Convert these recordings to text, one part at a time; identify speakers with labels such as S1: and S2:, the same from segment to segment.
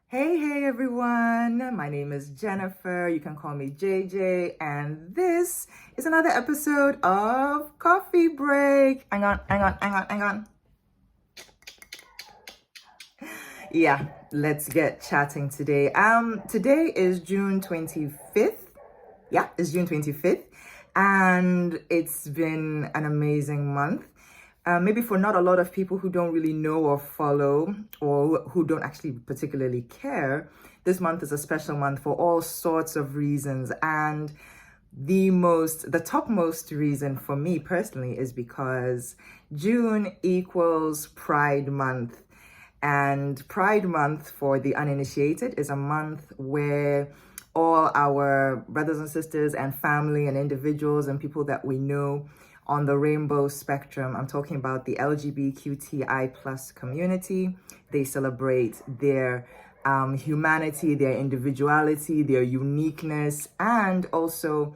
S1: Hey everyone. My name is Jennifer. You can call me JJ. And this is another episode of Coffee Break. Hang on. Yeah, let's get chatting today. Today is June 25th. Yeah, it's June 25th. And it's been an amazing month. Maybe for not a lot of people who don't really know or follow or who don't actually particularly care, this month is a special month for all sorts of reasons. And the topmost reason for me personally is because June equals Pride Month. And Pride Month, for the uninitiated, is a month where all our brothers and sisters and family and individuals and people that we know on the rainbow spectrum, I'm talking about the LGBTQTI plus community, they celebrate their humanity, their individuality, their uniqueness, and also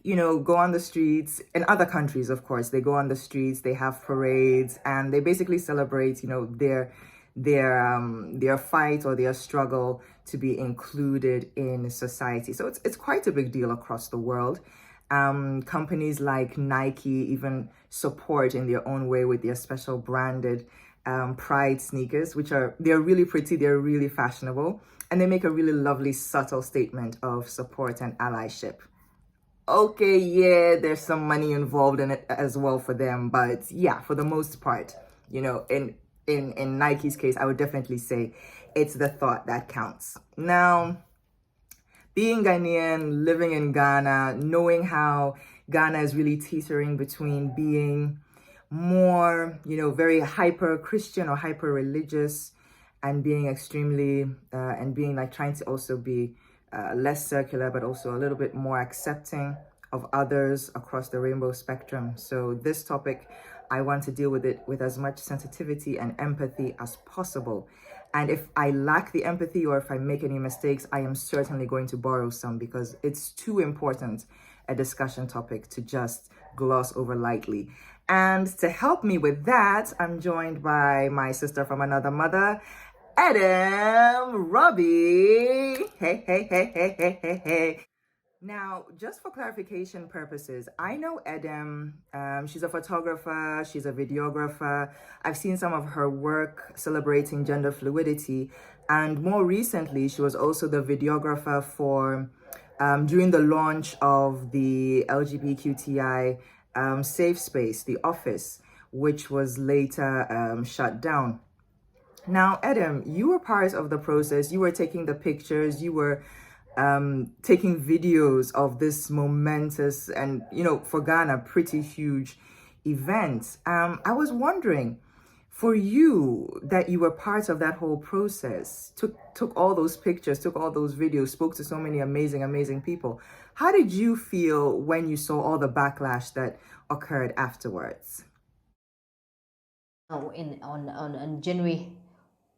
S1: go on the streets in other countries. Of course, they go on the streets, they have parades, and they basically celebrate their fight or their struggle to be included in society. So it's quite a big deal across the world. Companies like Nike even support in their own way with their special branded Pride sneakers, they're really pretty, they're really fashionable, and they make a really lovely subtle statement of support and allyship. Okay, yeah, there's some money involved in it as well for them, but yeah, for the most part, in Nike's case, I would definitely say it's the thought that counts. Now, being Ghanaian, living in Ghana, knowing how Ghana is really teetering between being more, very hyper Christian or hyper religious and being extremely, and being like trying to also be less circular, but also a little bit more accepting of others across the rainbow spectrum. So this topic, I want to deal with it with as much sensitivity and empathy as possible. And if I lack the empathy or if I make any mistakes, I am certainly going to borrow some because it's too important a discussion topic to just gloss over lightly. And to help me with that, I'm joined by my sister from another mother, Edem Robby. Hey. Now, just for clarification purposes, I know Edem. She's a photographer, she's a videographer. I've seen some of her work celebrating gender fluidity. And more recently, she was also the videographer for during the launch of the LGBTQTI safe space, The Office, which was later shut down. Now, Edem, you were part of the process. You were taking the pictures. You were taking videos of this momentous and, for Ghana, pretty huge event. I was wondering, for you, that you were part of that whole process, took all those pictures, took all those videos, spoke to so many amazing people. How did you feel when you saw all the backlash that occurred afterwards?
S2: On January,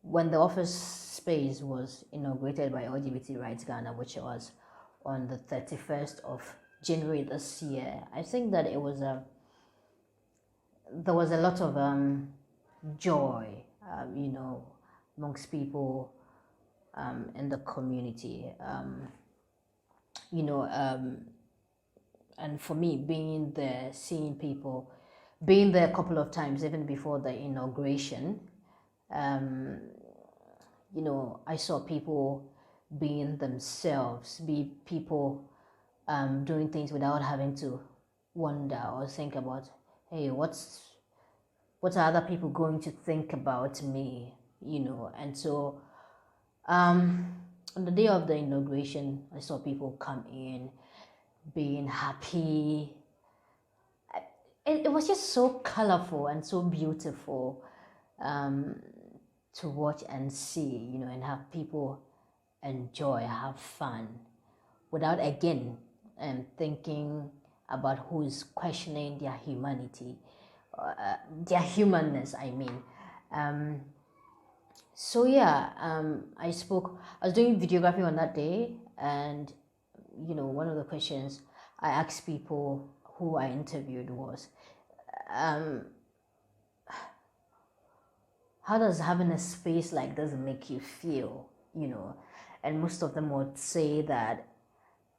S2: when the office space was inaugurated by LGBT Rights Ghana, which was on the 31st of January this year, I think that there was a lot of joy, amongst people in the community, you know, and for me, being there, seeing people, being there a couple of times, even before the inauguration, I saw people being themselves, be people doing things without having to wonder or think about, hey, what are other people going to think about me, And so on the day of the inauguration, I saw people come in being happy. It was just so colorful and so beautiful to watch and see, and have people enjoy, have fun, without again thinking about who's questioning their humanity, their humanness, I mean. So yeah, I was doing videography on that day, and one of the questions I asked people who I interviewed was, how does having a space like this make you feel? and most of them would say that,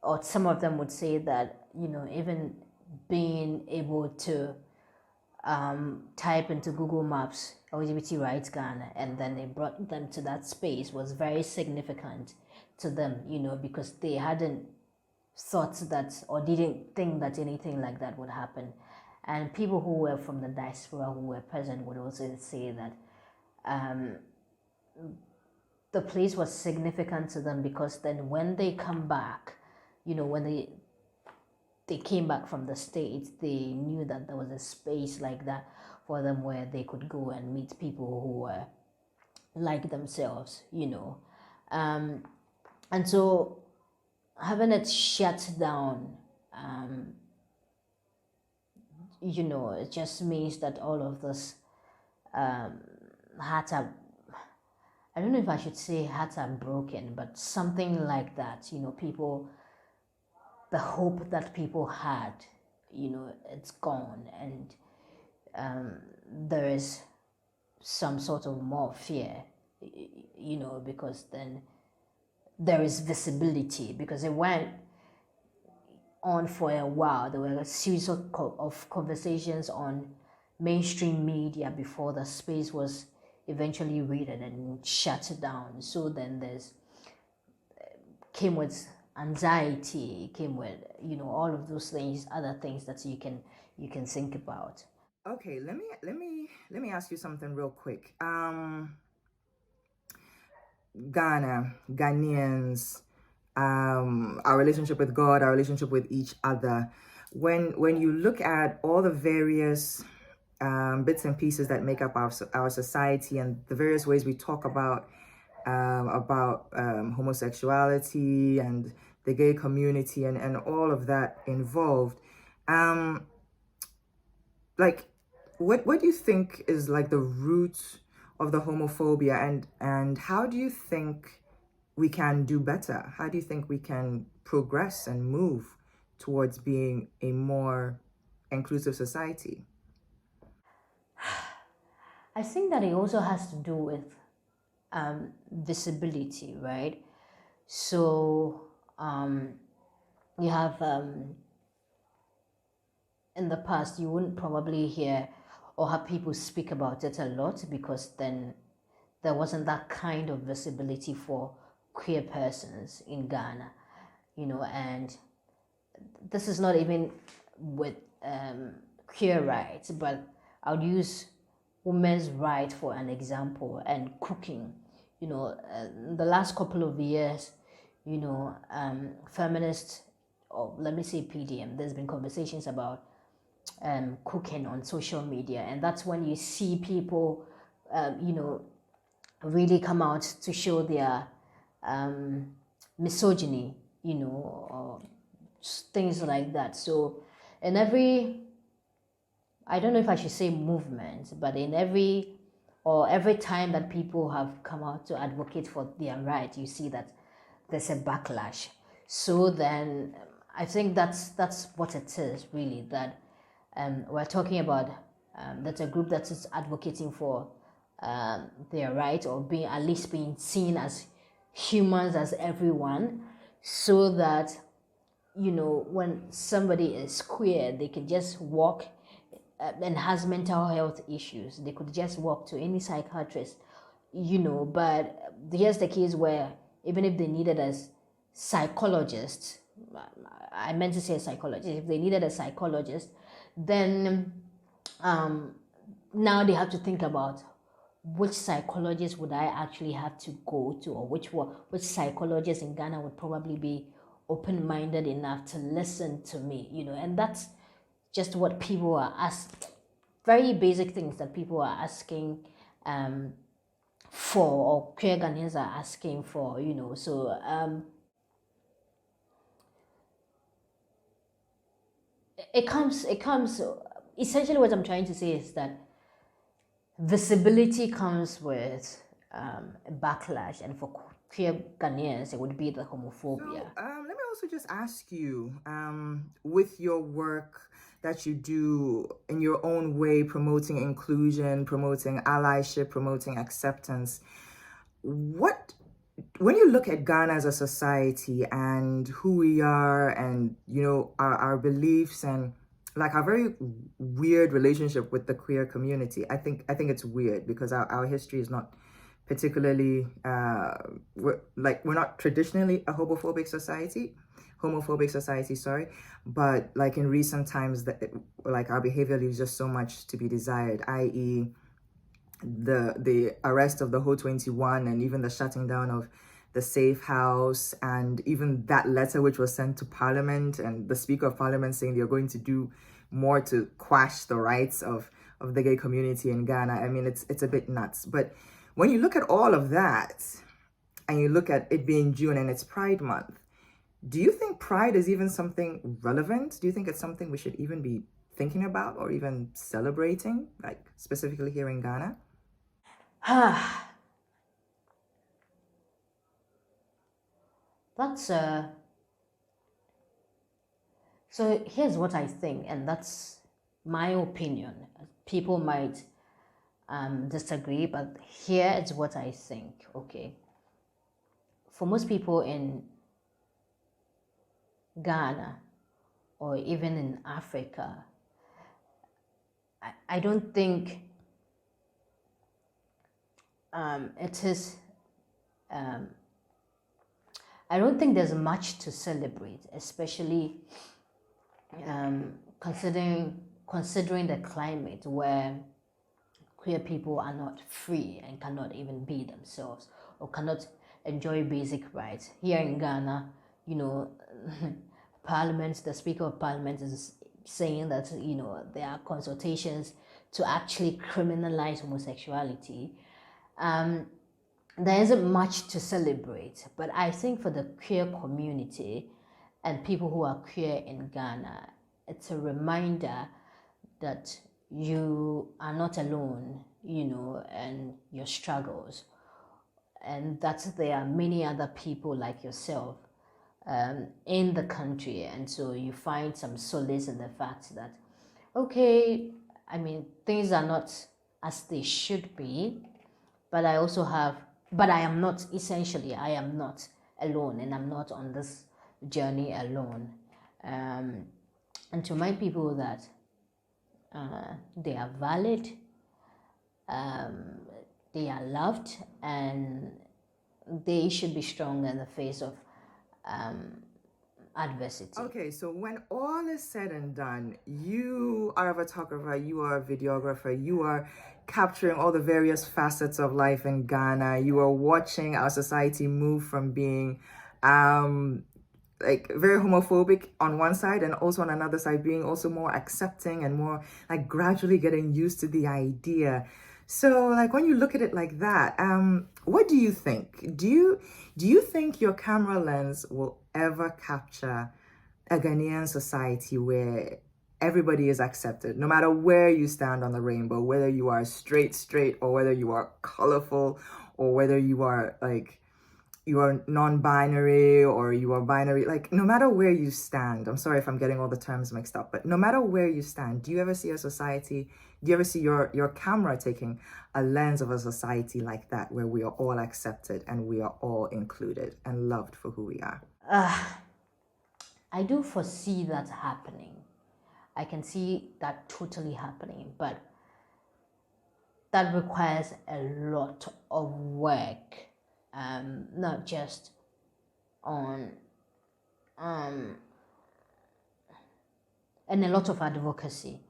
S2: or some of them would say that, even being able to type into Google Maps LGBT rights Ghana, and then it brought them to that space, was very significant to them, because they hadn't thought that, or didn't think that anything like that would happen. And people who were from the diaspora who were present would also say that the place was significant to them, because then when they come back, when they came back from the States, they knew that there was a space like that for them where they could go and meet people who were like themselves, and so having it shut down, it just means that all of this hearts are, I don't know if I should say hearts are broken, but something like that, people, the hope that people had, it's gone, and there is some sort of more fear, because then there is visibility, because it went on for a while. There were a series of conversations on mainstream media before the space was eventually raided and shut down. So then came with anxiety, came with all of those things, other things that you can think about.
S1: Okay, let me ask you something real quick. Ghanaians, our relationship with God, our relationship with each other. When you look at all the various bits and pieces that make up our society, and the various ways we talk about homosexuality and the gay community, and all of that involved, like, what do you think is like the root of the homophobia, and how do you think we can do better? How do you think we can progress and move towards being a more inclusive society?
S2: I think that it also has to do with visibility, right? So you have in the past, you wouldn't probably hear or have people speak about it a lot, because then there wasn't that kind of visibility for queer persons in Ghana, and this is not even with queer rights, but I would use women's right for an example, and cooking. The last couple of years, feminists, or let me say PDM, there's been conversations about cooking on social media, and that's when you see people, really come out to show their misogyny, or things like that. So in every, I don't know if I should say movement, but in every time that people have come out to advocate for their right, you see that there's a backlash. So then I think that's what it is, really, that we're talking about that's a group that is advocating for their right, or being, at least being seen as humans, as everyone, so that when somebody is queer, they can just walk and has mental health issues, they could just walk to any psychiatrist, but here's the case where even if they needed a psychologist, I meant to say a psychologist, if they needed a psychologist, then now they have to think about which psychologist would I actually have to go to, or which psychologist in Ghana would probably be open-minded enough to listen to me, and that's just what people are asking, very basic things that people are asking for, or queer Ghanaians are asking for, so it comes, essentially what I'm trying to say is that visibility comes with a backlash, and for queer Ghanaians, it would be the homophobia.
S1: So let me also just ask you, with your work that you do in your own way, promoting inclusion, promoting allyship, promoting acceptance, what when you look at Ghana as a society and who we are, and our beliefs, and like our very weird relationship with the queer community, I think it's weird because our history is not particularly we're not traditionally a homophobic society, sorry, but like in recent times, that like our behavior leaves just so much to be desired, i.e. the arrest of the Ho 21, and even the shutting down of the Safe House, and even that letter which was sent to Parliament, and the Speaker of Parliament saying they're going to do more to quash the rights of the gay community in Ghana. I mean, it's a bit nuts. But when you look at all of that, and you look at it being June and it's Pride Month, do you think Pride is even something relevant? Do you think it's something we should even be thinking about or even celebrating, like specifically here in Ghana?
S2: That's so here's what I think, and that's my opinion. People might disagree, but here is what I think. Okay, for most people in Ghana or even in Africa, I don't think it is. I don't think there's much to celebrate, especially considering the climate where queer people are not free and cannot even be themselves or cannot enjoy basic rights. Here in Ghana, Parliament, the Speaker of Parliament is saying that there are consultations to actually criminalize homosexuality. There isn't much to celebrate, but I think for the queer community and people who are queer in Ghana, it's a reminder that you are not alone, and your struggles, and that there are many other people like yourself in the country, and so you find some solace in the fact that, okay, I mean, things are not as they should be, but I am not, essentially, I am not alone, and I'm not on this journey alone. And to remind people that they are valid, they are loved, and they should be strong in the face of adversity.
S1: Okay, so when all is said and done, you are a photographer, you are a videographer, you are capturing all the various facets of life in Ghana. You are watching our society move from being like very homophobic on one side, and also on another side being also more accepting and more like gradually getting used to the idea. So like when you look at it like that, what do you think? Do you think your camera lens will ever capture a Ghanaian society where everybody is accepted, no matter where you stand on the rainbow, whether you are straight, or whether you are colorful, or whether you are like, you are non-binary or you are binary, like no matter where you stand, I'm sorry if I'm getting all the terms mixed up, but no matter where you stand, do you ever see a society, do you ever see your camera taking a lens of a society like that, where we are all accepted and we are all included and loved for who we are?
S2: I do foresee that happening. I can see that totally happening, but that requires a lot of work, not just on, and a lot of advocacy,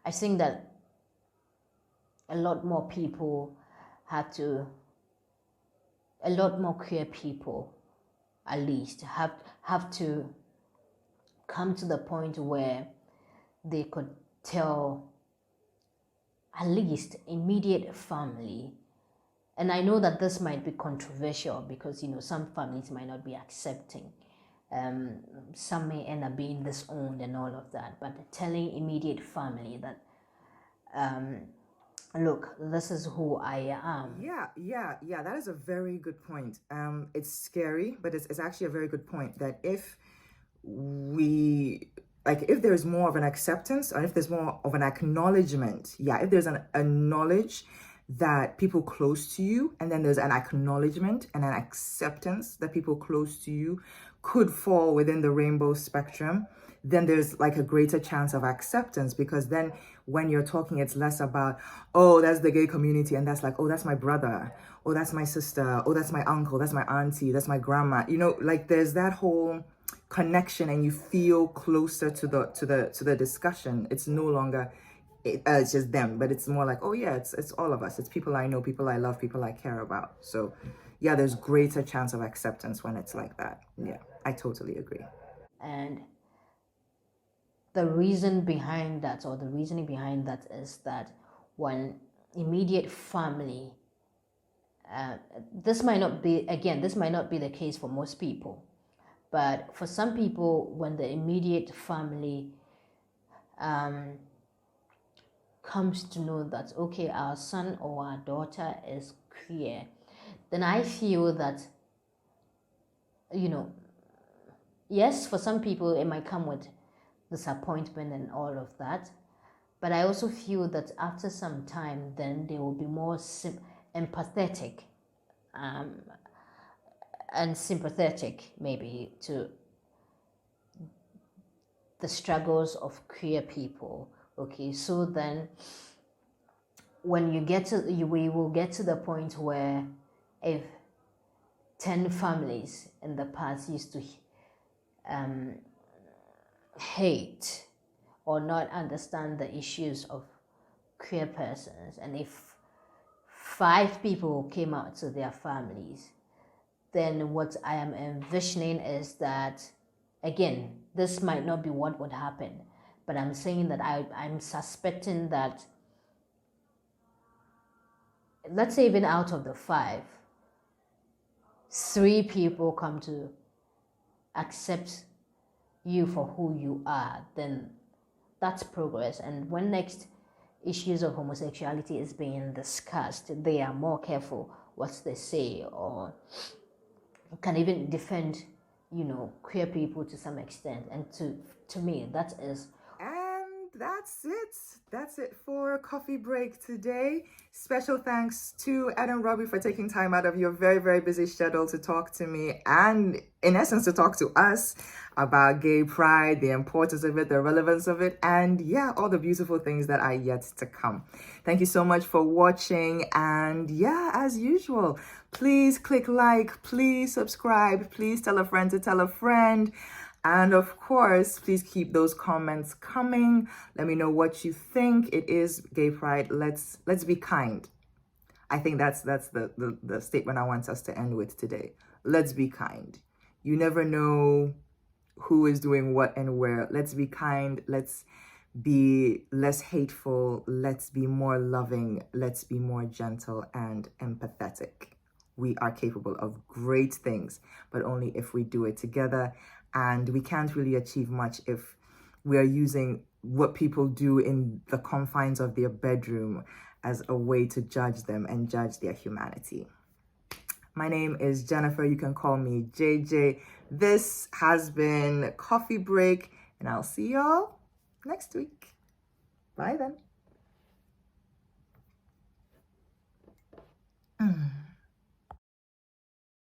S2: I think that a lot more queer people, at least, have to come to the point where they could tell at least immediate family. And I know that this might be controversial because some families might not be accepting. Some may end up being disowned and all of that, but telling immediate family that look, this is who I am.
S1: Yeah, that is a very good point. It's scary, but it's actually a very good point that if there's more of an acceptance, or if there's more of an acknowledgement, if there's a knowledge that people close to you, and then there's an acknowledgement and an acceptance that people close to you could fall within the rainbow spectrum, then there's like a greater chance of acceptance, because then when you're talking, it's less about, oh, that's the gay community, and that's like, oh, that's my brother, oh, that's my sister, oh, that's my uncle, that's my auntie, that's my grandma. Like there's that whole connection, and you feel closer to the discussion. It's no longer it's just them, but it's more like, oh yeah, it's all of us. It's people I know, people I love, people I care about. So yeah, there's greater chance of acceptance when it's like that. Yeah, I totally agree.
S2: And the reason behind that, or the reasoning behind that, is that when immediate family, this might not be the case for most people, but for some people, when the immediate family comes to know that, okay, our son or our daughter is queer, then I feel that, yes, for some people it might come with disappointment and all of that, but I also feel that after some time, then they will be more empathetic and sympathetic, maybe, to the struggles of queer people. Okay, so then when we will get to the point where, if 10 families in the past used to hate or not understand the issues of queer persons, and if 5 people came out to their families, then what I am envisioning is that, again, this might not be what would happen, but I'm saying that I'm suspecting that, let's say even out of the 5, 3 people come to accept you for who you are, then that's progress. And when next issues of homosexuality is being discussed, they are more careful what they say, or can even defend, queer people to some extent. And to me, that is.
S1: And that's it for Coffee Break today. Special thanks to Edem Robby for taking time out of your very, very busy schedule to talk to me, and in essence to talk to us about gay pride, the importance of it, the relevance of it, and yeah, all the beautiful things that are yet to come. Thank you so much for watching, and yeah, as usual, please click like, please subscribe, please tell a friend to tell a friend. And of course, please keep those comments coming. Let me know what you think. It is Gay Pride. Let's be kind. I think that's the statement I want us to end with today. Let's be kind. You never know who is doing what and where. Let's be kind. Let's be less hateful. Let's be more loving. Let's be more gentle and empathetic. We are capable of great things, but only if we do it together. And we can't really achieve much if we are using what people do in the confines of their bedroom as a way to judge them and judge their humanity. My name is Jennifer. You can call me JJ. This has been Coffee Break, and I'll see y'all next week. Bye then.